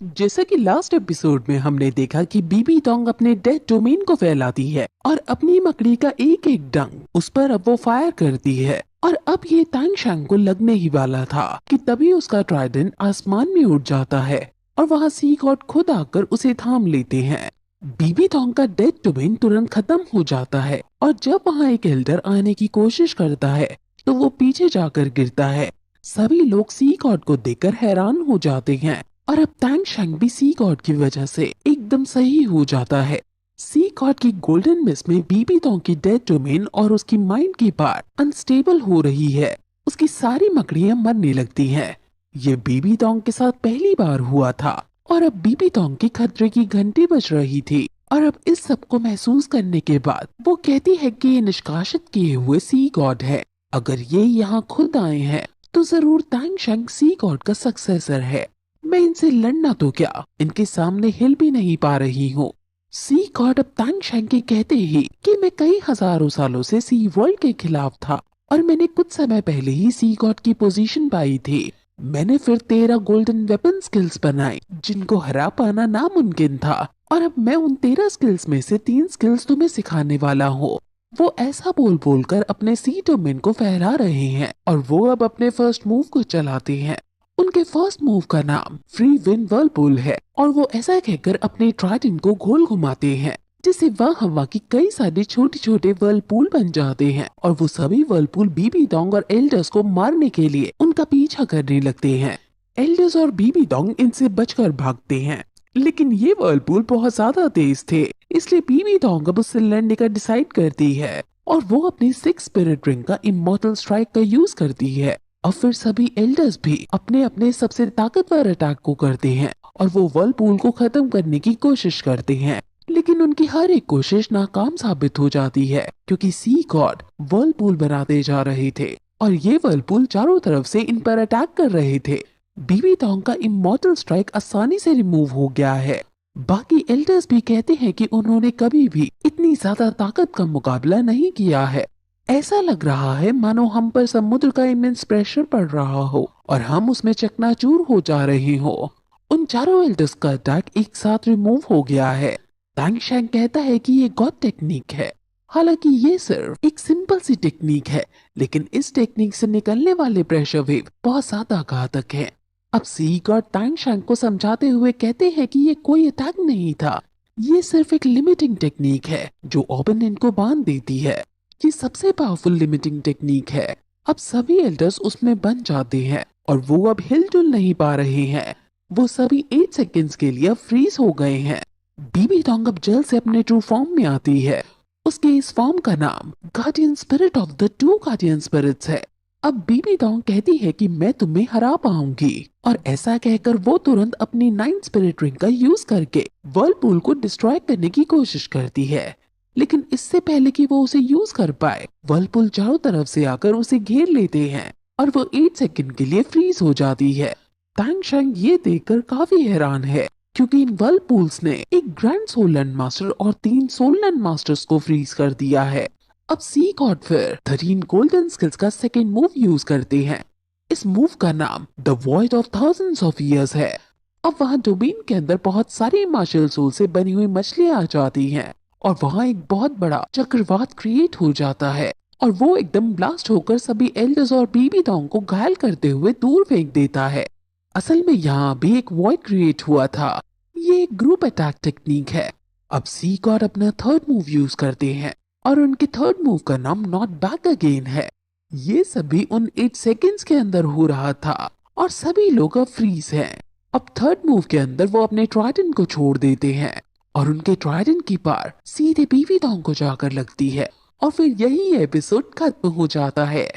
जैसा कि last episode में हमने देखा कि बीबी तोंग अपने डेथ डोमेन को फैलाती है और अपनी मकड़ी का एक एक डंक उस पर अब वो फायर करती है। और अब ये तांग शैंग को लगने ही वाला था कि तभी उसका ट्राइडेंट आसमान में उड़ जाता है और वहाँ सी गॉड खुद आकर उसे थाम लेते हैं। बीबी तोंग का डेथ डोमेन तुरंत खत्म हो जाता है और जब वहाँ एक एल्डर आने की कोशिश करता है तो वो पीछे जाकर गिरता है। सभी लोग सी गॉड को देखकर हैरान हो जाते हैं और अब तांग शैंग भी सी गॉड की वजह से एकदम सही हो जाता है। सी गॉड की गोल्डन मिस में बीबी तोंग की डेथ डोमेन और उसकी माइंड की पार्ट अनस्टेबल हो रही है। उसकी सारी मकड़ियां मरने लगती हैं। ये बीबी तोंग के साथ पहली बार हुआ था और अब बीबी तोंग की खतरे की घंटी बज रही थी। और अब इस सब को महसूस करने के बाद वो कहती है कि ये निष्कासित किए हुए सी गॉड है। अगर ये यहाँ खुद आए हैं तो जरूर तांग शैंग सी गॉड का सक्सेसर है। मैं इनसे लड़ना तो क्या, इनके सामने हिल भी नहीं पा रही हूँ। सी गॉड अब तांग शैंग के कहते ही कि मैं कई हजारों सालों से सी वर्ल्ड के खिलाफ था और मैंने कुछ समय पहले ही सी गॉड की पोजीशन पाई थी। मैंने फिर 13 गोल्डन वेपन स्किल्स बनाई जिनको हरा पाना नामुमकिन था और अब मैं उन 13 स्किल्स में से 3 स्किल्स तुम्हें सिखाने वाला हूँ। वो ऐसा बोल बोल कर अपने सी डोमेन को फहरा रहे हैं और वो अब अपने फर्स्ट मूव को चलाते हैं। उनके फर्स्ट मूव का नाम फ्री विंड वर्लपूल है और वो ऐसा कहकर अपने ट्राइडेंट को गोल घुमाते हैं जिससे वह हवा की कई सारे छोटे छोटे वर्लपूल बन जाते हैं और वो सभी वर्लपूल बीबी तोंग और एल्डर्स को मारने के लिए उनका पीछा करने लगते हैं। एल्डर्स और बीबी तोंग इनसे बचकर भागते हैं लेकिन ये वर्लपूल बहुत ज्यादा तेज थे, इसलिए बीबी तोंग अब उससे लड़ने का डिसाइड करती है और वो अपनी 6 स्पिरिट रिंग का इमॉर्टल स्ट्राइक का यूज करती है। और फिर सभी एल्डर्स भी अपने अपने सबसे ताकतवर अटैक को करते हैं और वो वर्लपूल को खत्म करने की कोशिश करते हैं लेकिन उनकी हर एक कोशिश नाकाम साबित हो जाती है क्योंकि सी गॉड वर्लपूल बनाते जा रहे थे और ये वर्लपूल चारों तरफ से इन पर अटैक कर रहे थे। बीबी तोंग का इमॉर्टल स्ट्राइक आसानी से रिमूव हो गया है। बाकी एल्डर्स भी कहते हैं कि उन्होंने कभी भी इतनी ज्यादा ताकत का मुकाबला नहीं किया है। ऐसा लग रहा है मानो हम पर समुद्र का इमेंस प्रेशर पड़ रहा हो और हम उसमें चकनाचूर हो जा रहे हो। उन चारों एल्डर्स का अटैक एक साथ रिमूव हो गया है। तांग शैंग कहता है कि ये गॉड टेक्निक है। हालांकि ये सिर्फ एक सिंपल सी टेक्निक है लेकिन इस टेक्निक से निकलने वाले प्रेशर वेव बहुत ज्यादा घातक है। अब सी गॉड तांग शैंग को समझाते हुए कहते हैं कि ये कोई अटैक नहीं था, ये सिर्फ एक लिमिटिंग टेक्निक है जो ओपोनेंट को बांध देती है। ये सबसे पावरफुल लिमिटिंग टेक्निक है। अब सभी एल्डर्स उसमें बन जाते हैं और वो अब हिलजुल नहीं पा रहे हैं। वो सभी 8 सेकेंड्स के लिए फ्रीज हो गए हैं। बीबी तोंग अब जल्द से अपने ट्रू फॉर्म में आती है। उसके इस फॉर्म का नाम guardian spirit of the 2 guardian spirits है। अब बीबी तोंग कहती है कि मैं तुम्हें हरा पाऊंगी और ऐसा कहकर वो तुरंत अपनी 9 स्पिरिट रिंग का यूज करके वर्लपूल को डिस्ट्रॉय करने की कोशिश करती है लेकिन इससे पहले कि वो उसे यूज कर पाए वर्लपूल चारों तरफ से आकर उसे घेर लेते हैं और वो 8 सेकंड के लिए फ्रीज हो जाती है। तांग शैंग ये देखकर काफी हैरान है क्योंकि इन वर्लपूल्स ने एक ग्रैंड सोलैंड मास्टर और 3 सोलैंड मास्टर्स को फ्रीज कर दिया है। अब सी गॉड फिर 13 गोल्डन स्किल्स का सेकेंड मूव यूज करते हैं। इस मूव का नाम the void of thousands of years है। अब वहाँ डोमेन के अंदर बहुत सारी मार्शल सोल से बनी हुई मछलियां आ जाती हैं और वहाँ एक बहुत बड़ा चक्रवात क्रिएट हो जाता है और वो एकदम ब्लास्ट होकर सभी एल्डर्स और बीबी तोंग को घायल करते हुए दूर फेंक देता है। असल में यहाँ भी एक वॉइड क्रिएट हुआ था। ये एक ग्रुप अटैक टेक्निक है। अब सी गॉड अपना थर्ड मूव यूज करते हैं और उनके थर्ड मूव का नाम नॉट बैक अगेन है। ये सभी उन 8 सेकेंड्स के अंदर हो रहा था और सभी लोग अब फ्रीज हैं। अब थर्ड मूव के अंदर वो अपने ट्राइडेंट को छोड़ देते हैं और उनके ट्राइडेंट की पार सीधे बीबी तोंग को जाकर लगती है और फिर यही एपिसोड खत्म हो जाता है।